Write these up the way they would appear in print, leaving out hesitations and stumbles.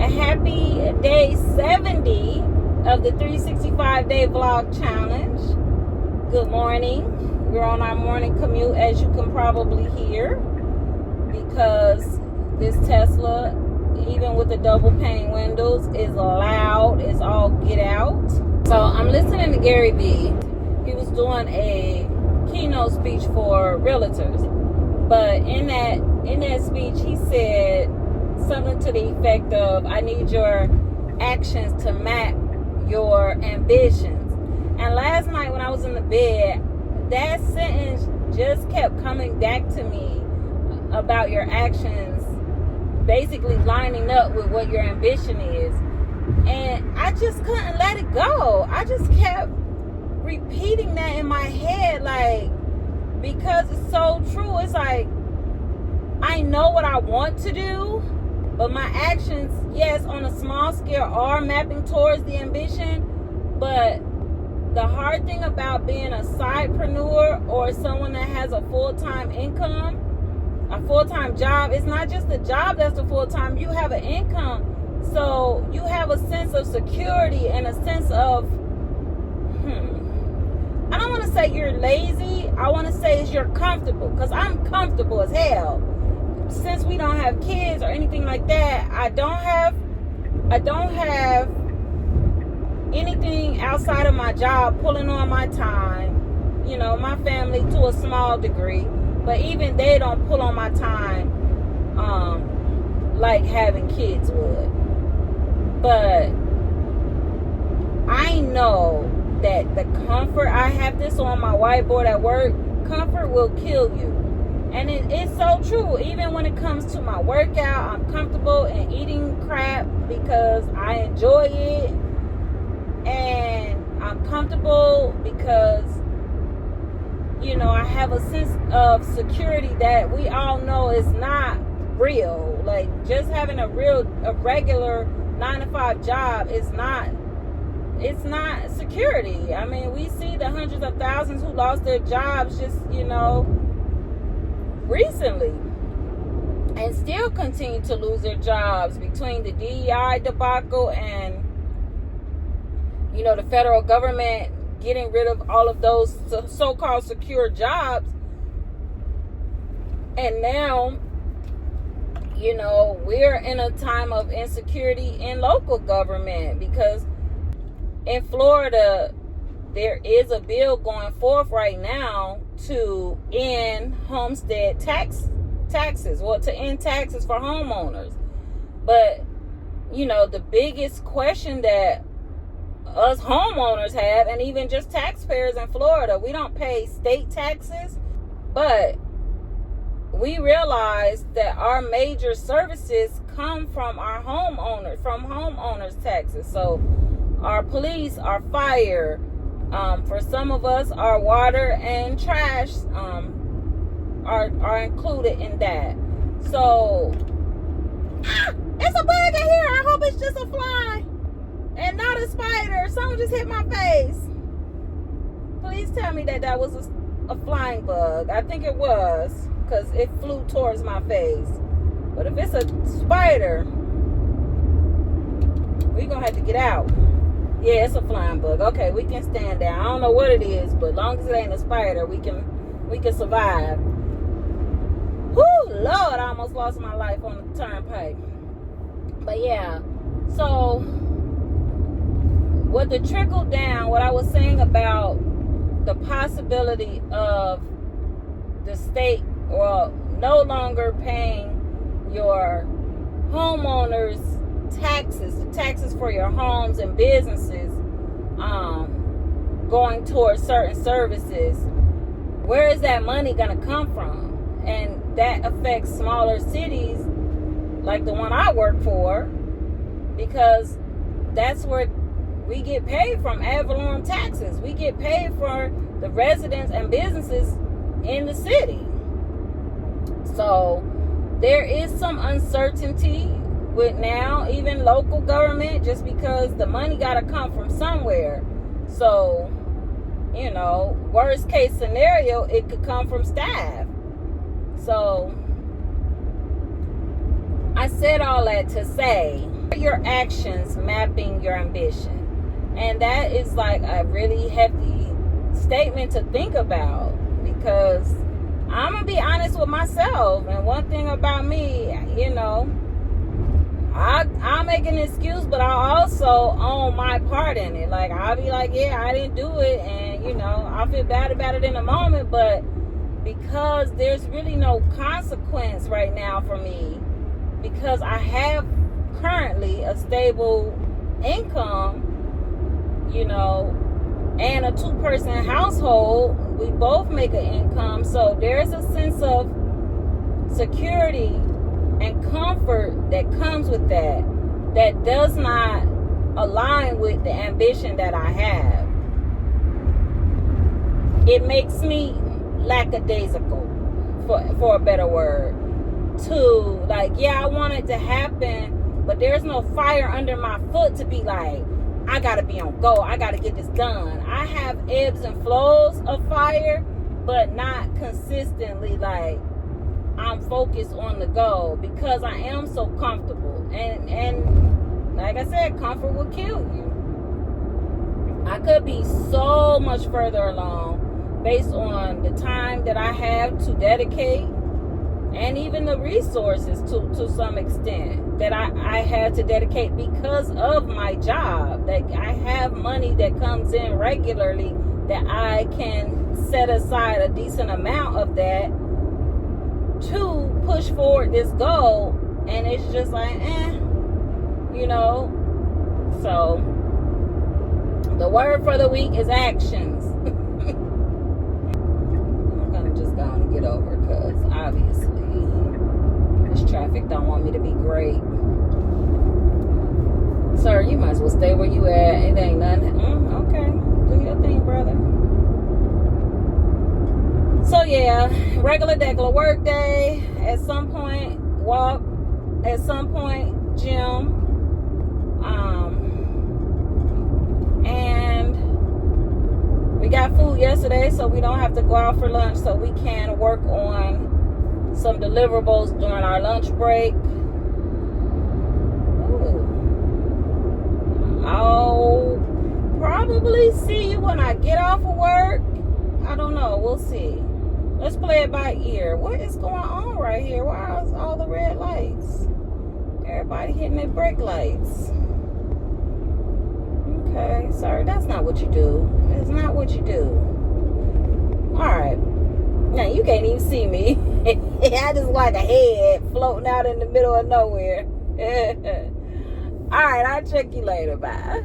A happy day 70 of the 365 day vlog challenge. Good morning. We're on our morning commute, as you can probably hear, because this Tesla, even with the double pane windows, is loud. It's all get out. So I'm listening to Gary Vee. He was doing a keynote speech for realtors, but in that speech he said something to the effect of, I need your actions to map your ambitions. And last night when I was in the bed, that sentence just kept coming back to me about your actions basically lining up with what your ambition is. And I just couldn't let it go. I just kept repeating that in my head, like, because it's so true. It's like, I know what I want to do, but my actions, yes, on a small scale are mapping towards the ambition. But the hard thing about being a sidepreneur or someone that has a full-time income, a full-time job, it's not just the job that's the full-time. You have an income. So you have a sense of security and a sense of, I don't want to say you're lazy. I want to say is you're comfortable, because I'm comfortable as hell. Since we don't have kids or anything like that, I don't have anything outside of my job pulling on my time. You know, my family to a small degree, but even they don't pull on my time like having kids would. But I know that the comfort, I have this on my whiteboard at work, comfort will kill you. And it's so true. Even when it comes to my workout, I'm comfortable in eating crap because I enjoy it. And I'm comfortable because, you know, I have a sense of security that we all know is not real. Like, just having a regular 9-to-5 job is not, it's not security. I mean, we see the hundreds of thousands who lost their jobs just, you know, recently, and still continue to lose their jobs between the DEI debacle and, you know, the federal government getting rid of all of those so-called secure jobs. And now, you know, we're in a time of insecurity in local government, because in Florida, there is a bill going forth right now to end homestead taxes, well, to end taxes for homeowners. But, you know, the biggest question that us homeowners have, and even just taxpayers in Florida, we don't pay state taxes, but we realize that our major services come from our homeowners taxes. So our police, our fire, for some of us, our water and trash are included in that. So it's a bug in here. I hope it's just a fly and not a spider. Someone just hit my face. Please tell me that was a flying bug. I think it was, because it flew towards my face. But if it's a spider, we're gonna have to get out. Yeah, it's a flying bug. Okay, we can stand down. I don't know what it is, but as long as it ain't a spider, we can survive. Whoo, Lord, I almost lost my life on the turnpike. But yeah, so what the trickle down, what I was saying about the possibility of the state, well, no longer paying your homeowners taxes, the taxes for your homes and businesses, going towards certain services. Where is that money going to come from? And that affects smaller cities like the one I work for, because that's where we get paid from, ad valorem taxes. We get paid for the residents and businesses in the city. So there is some uncertainty with now even local government, just because the money got to come from somewhere. So, you know, worst case scenario, it could come from staff. So I said all that to say Your actions mapping your ambition? And that is like a really hefty statement to think about, because I'm gonna be honest with myself. And one thing about me, I'll make an excuse, but I'll also own my part in it. Like, I'll be like, yeah, I didn't do it, and I'll feel bad about it in a moment, but because there's really no consequence right now for me, because I have currently a stable income, and a 2-person household, we both make an income, so there's a sense of security and comfort that comes with that does not align with the ambition that I have. It makes me lackadaisical, for a better word, to like, yeah, I want it to happen, but there's no fire under my foot to be like, I gotta be on go, I gotta get this done. I have ebbs and flows of fire, but not consistently like I'm focused on the goal, because I am so comfortable. And like I said, comfort will kill you. I could be so much further along based on the time that I have to dedicate, and even the resources to some extent that I had to dedicate because of my job. That I have money that comes in regularly, that I can set aside a decent amount of that to push forward this goal. And it's just like, so the word for the week is actions. I'm gonna just go and get over, because obviously this traffic don't want me to be great. Sir, you might as well stay where you at. It ain't nothing. Okay, do your thing, brother. So yeah, regular work day. At some point, walk. At some point, gym. And we got food yesterday, so we don't have to go out for lunch, so we can work on some deliverables during our lunch break. Ooh. I'll probably see you when I get off of work. I don't know. We'll see. Let's play it by ear. What is going on right here? Why is all the red lights? Everybody hitting their brake lights. Okay, sir, that's not what you do. That's not what you do. Alright. Now, you can't even see me. I just like a head floating out in the middle of nowhere. Alright, I'll check you later. Bye.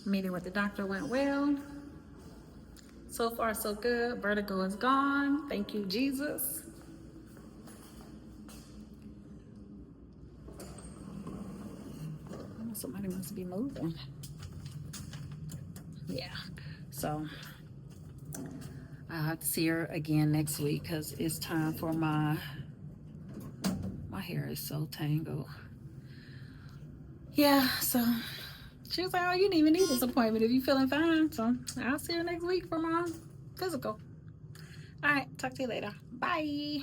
Meeting with the doctor went well. So far, so good. Vertigo is gone. Thank you, Jesus. Somebody must be moving. Yeah. So I'll have to see her again next week, because it's time for my hair is so tangled. Yeah, so she was like, oh, you didn't even need this appointment if you're feeling fine. So I'll see her next week for my physical. All right, talk to you later. Bye.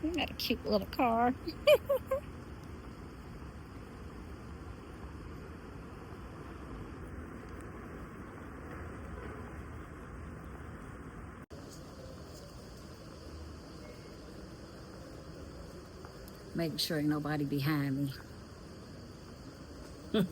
You got a cute little car. Making sure ain't nobody behind me. All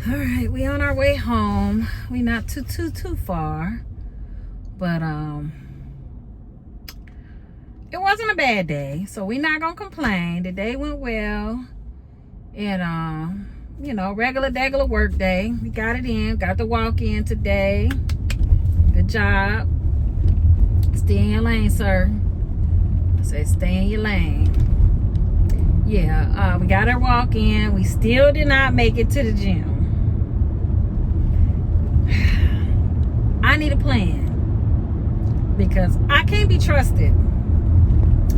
right, we on our way home. We not too far, but it wasn't a bad day, so we not gonna complain. The day went well, and you know, regular work day. We got it in, got the walk in today. Good job. Stay in your lane, sir. I say stay in your lane. Yeah, we got our walk in. We still did not make it to the gym. I need a plan because I can't be trusted.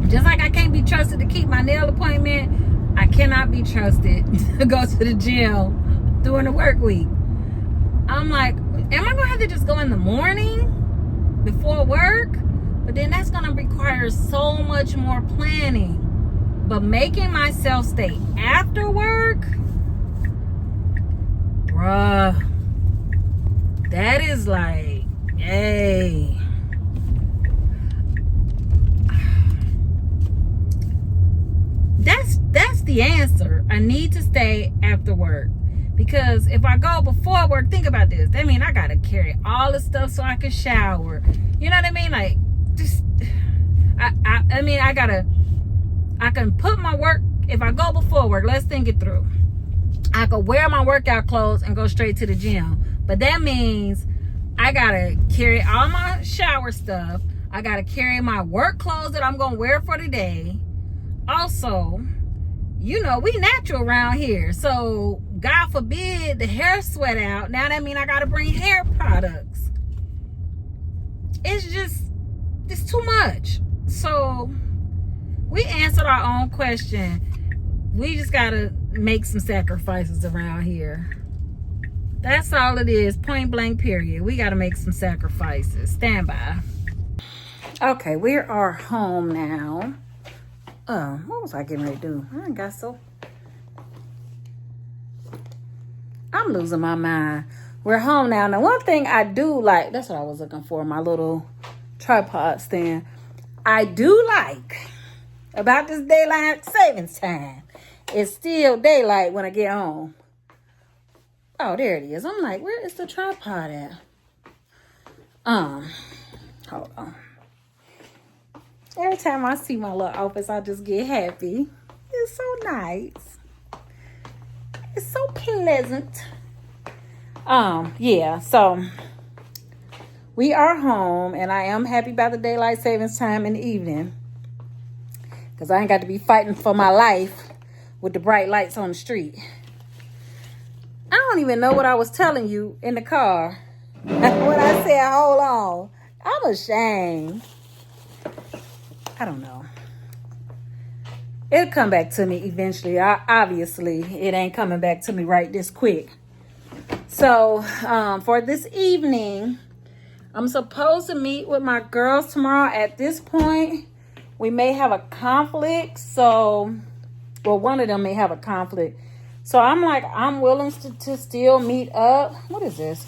Just like I can't be trusted to keep my nail appointment, I cannot be trusted to go to the gym during the work week. I'm like, am I gonna have to just go in the morning before work? But then that's gonna require so much more planning. But making myself stay after work, bruh, that is like, hey. That's the answer. I need to stay after work. Because if I go before work, think about this. That means I gotta carry all the stuff so I can shower. You know what I mean? Like, just I mean, I can put my work, if I go before work, let's think it through. I could wear my workout clothes and go straight to the gym. But that means I gotta carry all my shower stuff. I gotta carry my work clothes that I'm gonna wear for the day. Also, you know, we natural around here. So, God forbid the hair sweat out. Now that means I gotta bring hair products. It's too much. So, we answered our own question. We just gotta make some sacrifices around here. That's all it is. Point blank period. We gotta make some sacrifices. Stand by. Okay, we are home now. What was I getting ready to do? I ain't got so. I'm losing my mind. We're home now. Now, one thing I do like, that's what I was looking for, my little tripod stand. I do like about this daylight savings time. It's still daylight when I get home. Oh, there it is. I'm like, where is the tripod at? Hold on. Every time I see my little office, I just get happy. It's so nice. It's so pleasant. Yeah, so we are home, and I am happy about the daylight savings time in the evening. Because I ain't got to be fighting for my life with the bright lights on the street. I don't even know what I was telling you in the car when I said, hold on. I'm ashamed. I don't know. It'll come back to me eventually. Obviously, it ain't coming back to me right this quick. So, for this evening, I'm supposed to meet with my girls tomorrow. At this point, we may have a conflict. So, well, one of them may have a conflict. So, I'm like, I'm willing to still meet up. What is this?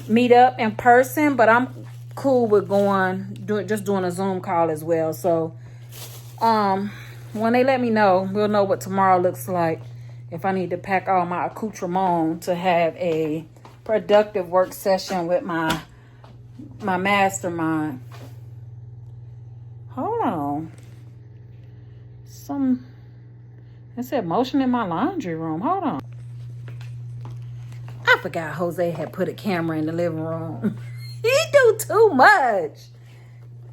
Meet up in person, but I'm cool with just doing a Zoom call as well. So when they let me know, we'll know what tomorrow looks like, if I need to pack all my accoutrement to have a productive work session with my mastermind. Hold on, it said motion in my laundry room. Hold on, I forgot Jose had put a camera in the living room. He do too much.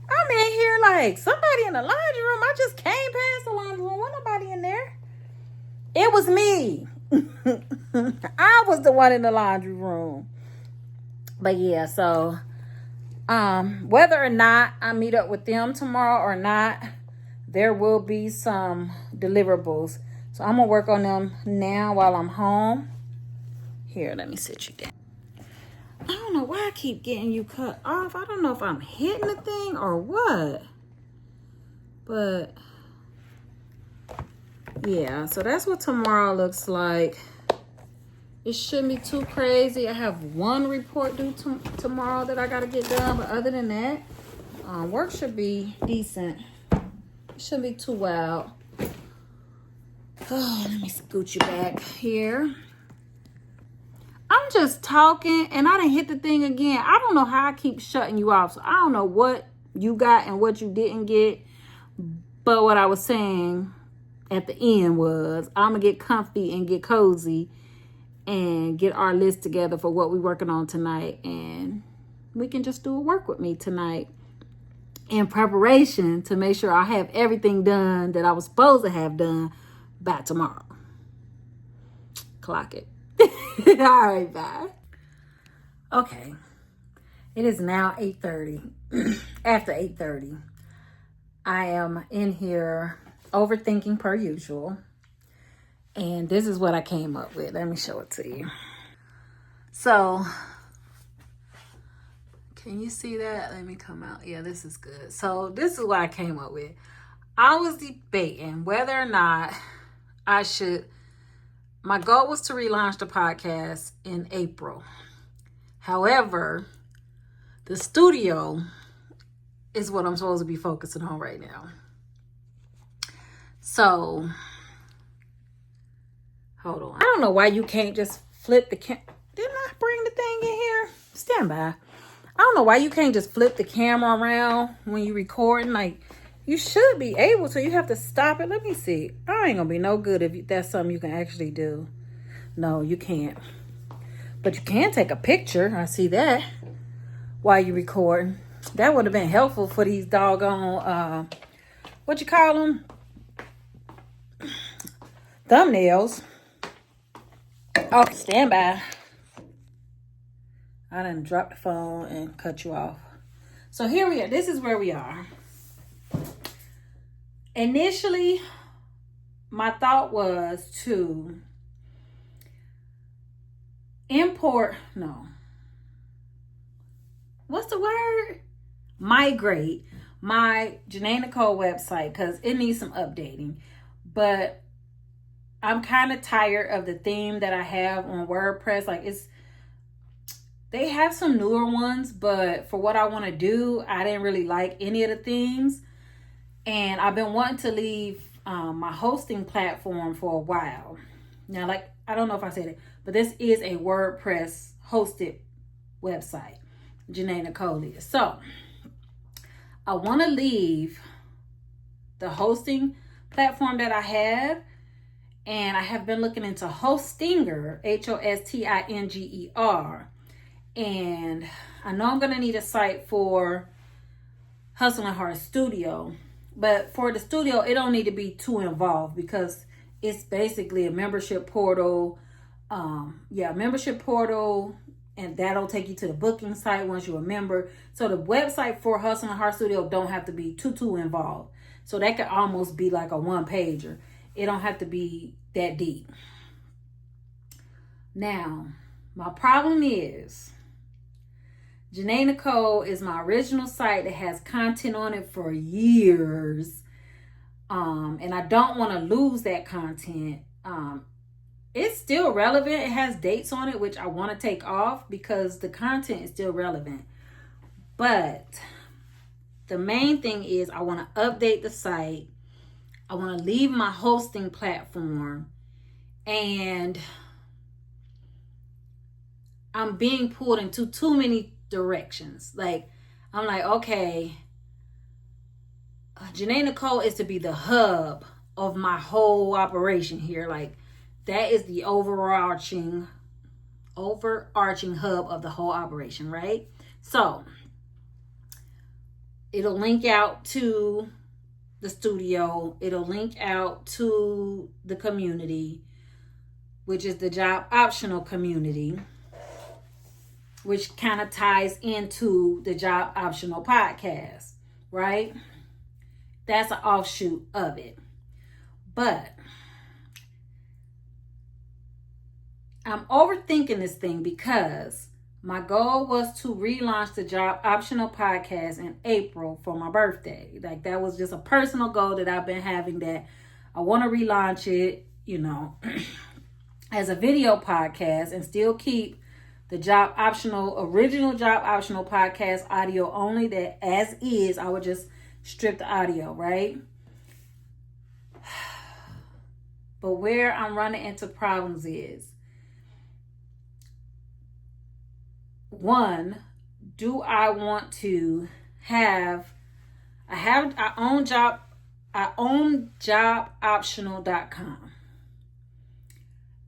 I'm in here like somebody in the laundry room. I just came past the laundry room. Wasn't nobody in there. It was me. I was the one in the laundry room. But yeah, so whether or not I meet up with them tomorrow or not, there will be some deliverables. So I'm going to work on them now while I'm home. Here, let me sit you down. I don't know why I keep getting you cut off. I don't know if I'm hitting the thing or what. But, yeah. So, that's what tomorrow looks like. It shouldn't be too crazy. I have one report due tomorrow that I got to get done. But other than that, work should be decent. It shouldn't be too wild. Oh, let me scoot you back here. I'm just talking and I didn't hit the thing again. I don't know how I keep shutting you off. So I don't know what you got and what you didn't get. But what I was saying at the end was I'm going to get comfy and get cozy and get our list together for what we're working on tonight. And we can just do a work with me tonight in preparation to make sure I have everything done that I was supposed to have done by tomorrow. Clock it. All right, bye. Okay. It is now 8:30. After 8:30. I am in here overthinking per usual. And this is what I came up with. Let me show it to you. So, can you see that? Let me come out. Yeah, this is good. So, this is what I came up with. I was debating whether or not I should. My goal was to relaunch the podcast in April. However, the studio is what I'm supposed to be focusing on right now. So, hold on. I don't know why you can't just flip the camera. Didn't I bring the thing in here? Stand by. I don't know why you can't just flip the camera around when you're recording. Like, you should be able to. You have to stop it. Let me see. I ain't gonna be no good if that's something you can actually do. No, you can't. But you can take a picture. I see that while you record. That would have been helpful for these doggone, what you call them? Thumbnails. Oh, stand by. I done dropped the phone and cut you off. So here we are. This is where we are. Initially, my thought was to what's the word? Migrate my Janae Nicole website because it needs some updating. But I'm kind of tired of the theme that I have on WordPress. Like they have some newer ones, but for what I want to do, I didn't really like any of the themes. And I've been wanting to leave my hosting platform for a while. Now, like, I don't know if I said it, but this is a WordPress hosted website. Janae Nicole is. So, I want to leave the hosting platform that I have. And I have been looking into Hostinger, Hostinger. And I know I'm going to need a site for Hustle and Heart Studio. But for the studio, it don't need to be too involved because it's basically a membership portal. Membership portal. And that'll take you to the booking site once you're a member. So the website for Hustle and Heart Studio don't have to be too involved. So that could almost be like a one-pager. It don't have to be that deep. Now, my problem is Janae Nicole is my original site that has content on it for years. And I don't want to lose that content. It's still relevant. It has dates on it, which I want to take off because the content is still relevant. But the main thing is I want to update the site. I want to leave my hosting platform. And I'm being pulled into too many directions. Like, I'm like, okay, Janae Nicole is to be the hub of my whole operation here. Like, that is the overarching hub of the whole operation, right? So, it'll link out to the studio. It'll link out to the community, which is the job optional community, which kind of ties into the job optional podcast, right? That's an offshoot of it. But I'm overthinking this thing because my goal was to relaunch the job optional podcast in April for my birthday. Like, that was just a personal goal that I've been having, that I want to relaunch it, as a video podcast and still keep the original job optional podcast audio only, that as is, I would just strip the audio, right? But where I'm running into problems is, one, do I want to I own joboptional.com.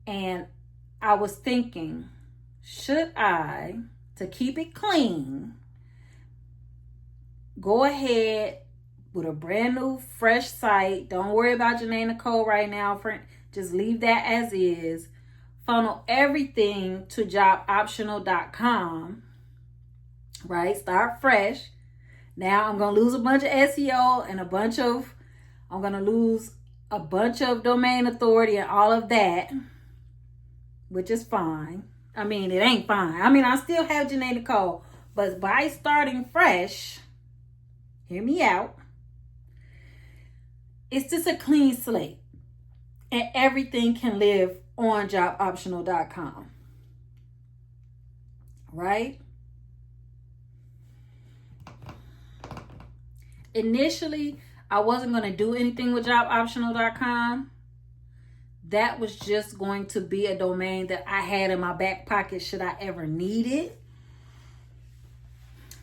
And I was thinking, should I, to keep it clean, go ahead with a brand new, fresh site? Don't worry about Janae Nicole right now, friend. Just leave that as is. Funnel everything to joboptional.com, right? Start fresh. Now I'm going to lose a bunch of SEO and I'm going to lose a bunch of domain authority and all of that, which is fine. I mean, it ain't fine. I mean, I still have Janae Nicole, but by starting fresh, hear me out, it's just a clean slate, and everything can live on joboptional.com, right? Initially, I wasn't going to do anything with joboptional.com. That was just going to be a domain that I had in my back pocket should I ever need it,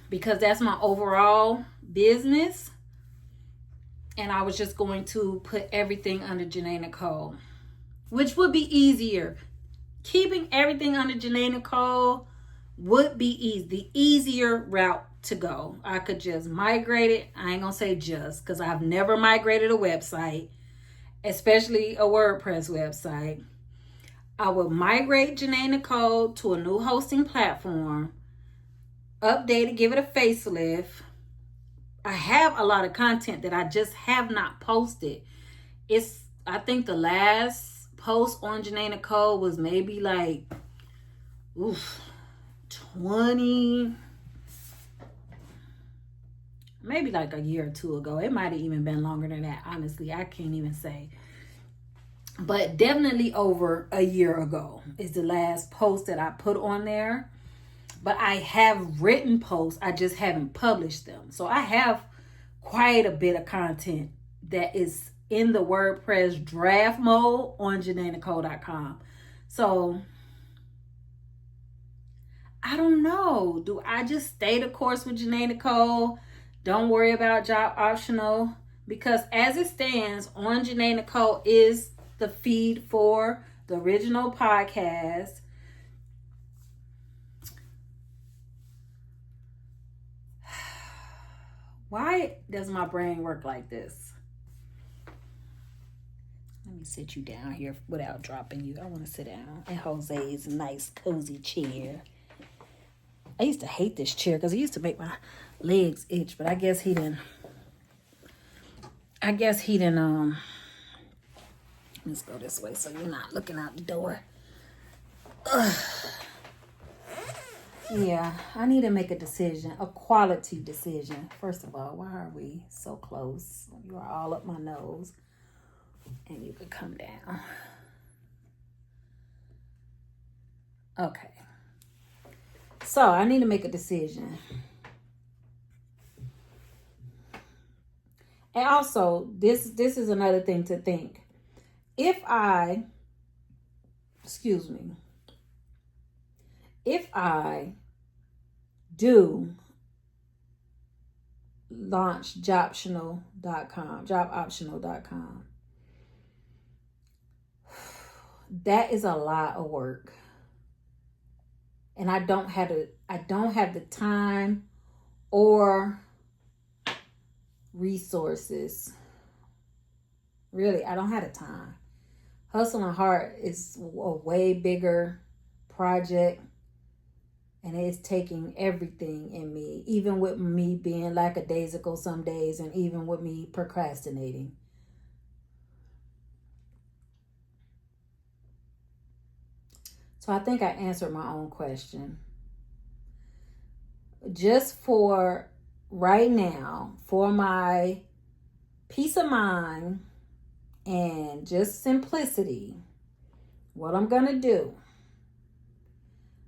because that's my overall business. And I was just going to put everything under Janae Nicole, which would be easier. Keeping everything under Janae Nicole would be easy, the easier route to go. I could just migrate it. I ain't gonna say just, because I've never migrated a website, especially a WordPress website. I would migrate Janae Nicole to a new hosting platform, update it, give it a facelift. I have a lot of content that I just have not posted. I think the last post on Janae Nicole was maybe like 20, maybe like a year or two ago. It might have even been longer than that. Honestly, I can't even say. But definitely over a year ago is the last post that I put on there. But I have written posts. I just haven't published them. So I have quite a bit of content that is in the WordPress draft mode on JanaeNicole.com. So I don't know. Do I just stay the course with Janae Nicole? Don't worry about job optional? Because as it stands, on Janae Nicole is the feed for the original podcast. Why does my brain work like this? Let me sit you down here without dropping you. I want to sit down in Jose's nice, cozy chair. I used to hate this chair because it used to make my legs itch, but I guess he didn't. Let's go this way so you're not looking out the door. Ugh. Yeah, I need to make a decision, a quality decision. First of all, why are we so close? You are all up my nose. And you could come down. Okay. So I need to make a decision. And also, this is another thing to think. If I do launch joboptional.com, that is a lot of work. And I don't have the time or resources. Really, I don't have the time. Hustle and Heart is a way bigger project, and it's taking everything in me, even with me being lackadaisical some days, and even with me procrastinating. So I think I answered my own question. Just for right now, for my peace of mind and just simplicity, what I'm going to do,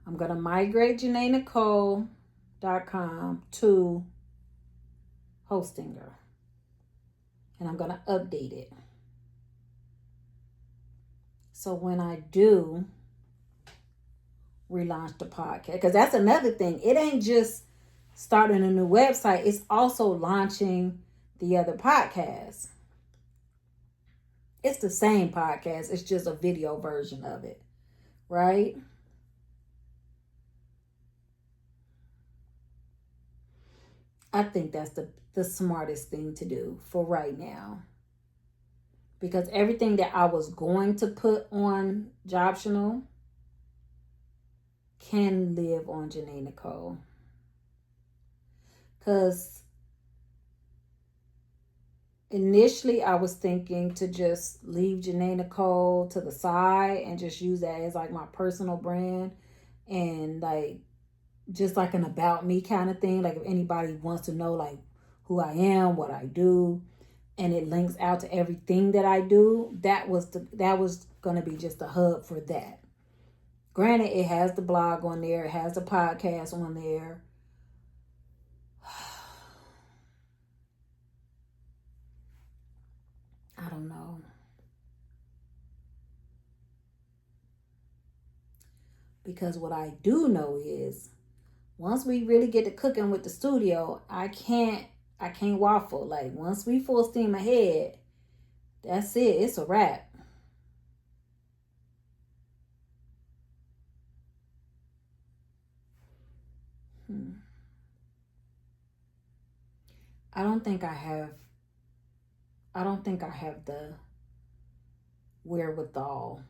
I'm going to migrate JanaeNicole.com to Hostinger. And I'm going to update it. So when I do relaunch the podcast, because that's another thing. It ain't just starting a new website. It's also launching the other podcast. It's the same podcast. It's just a video version of it. Right? I think that's the smartest thing to do for right now. Because everything that I was going to put on Jobtional can live on Janae Nicole. Because initially I was thinking to just leave Janae Nicole to the side and just use that as like my personal brand and like just like an about me kind of thing. Like if anybody wants to know like who I am, what I do, and it links out to everything that I do, that was going to be just the hub for that. Granted, it has the blog on there, it has the podcast on there. I don't know. Because what I do know is once we really get to cooking with the studio, I can't waffle. Like once we full steam ahead, that's it. It's a wrap. I don't think I have the wherewithal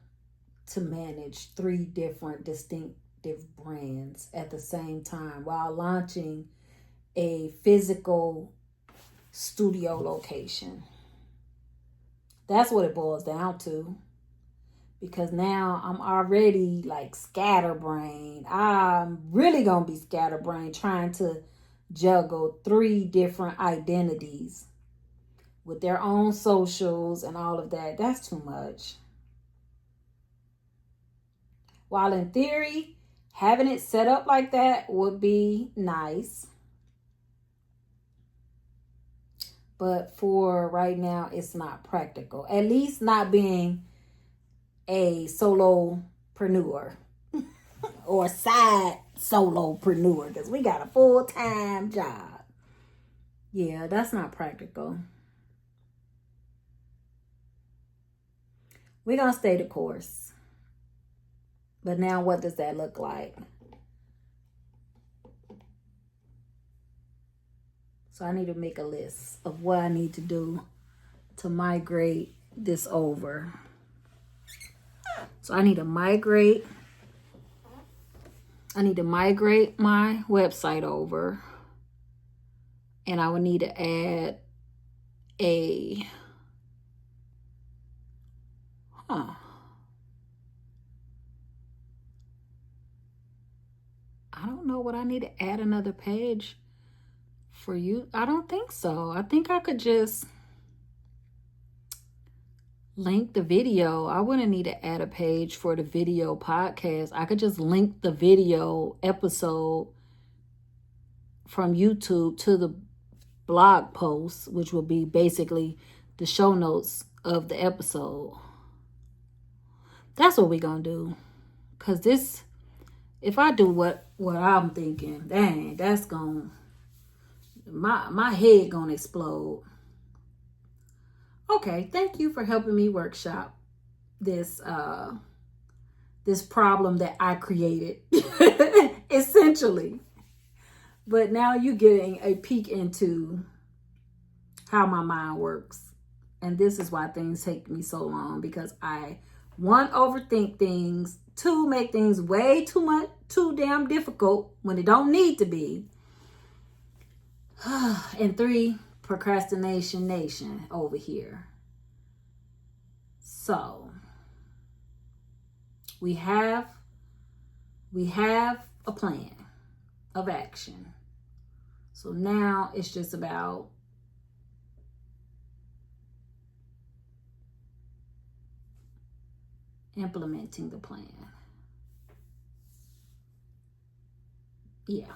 to manage 3 different distinctive brands at the same time while launching a physical studio location. That's what it boils down to. Because now I'm already like scatterbrained. I'm really going to be scatterbrained trying to juggle 3 different identities with their own socials and all of that. That's too much. While in theory, having it set up like that would be nice. But for right now, it's not practical. At least not being a solopreneur or side solopreneur, because we got a full-time job. Yeah, that's not practical. We're going to stay the course. But now what does that look like? So I need to make a list of what I need to do to migrate this over. So I need to migrate my website over. And I would need to add I don't know what I need to add another page for you. I don't think so. I think I could just link the video. I wouldn't need to add a page for the video podcast. I could just link the video episode from YouTube to the blog post, which will be basically the show notes of the episode. That's what we're going to do. Because this, if I do what I'm thinking, dang, that's going to, my head going to explode. Okay, thank you for helping me workshop this problem that I created, essentially. But now you're getting a peek into how my mind works. And this is why things take me so long, because I, 1, overthink things, 2, make things way too damn difficult when it don't need to be. And 3, procrastination nation over here. So we have a plan of action. So now it's just about implementing the plan. Yeah.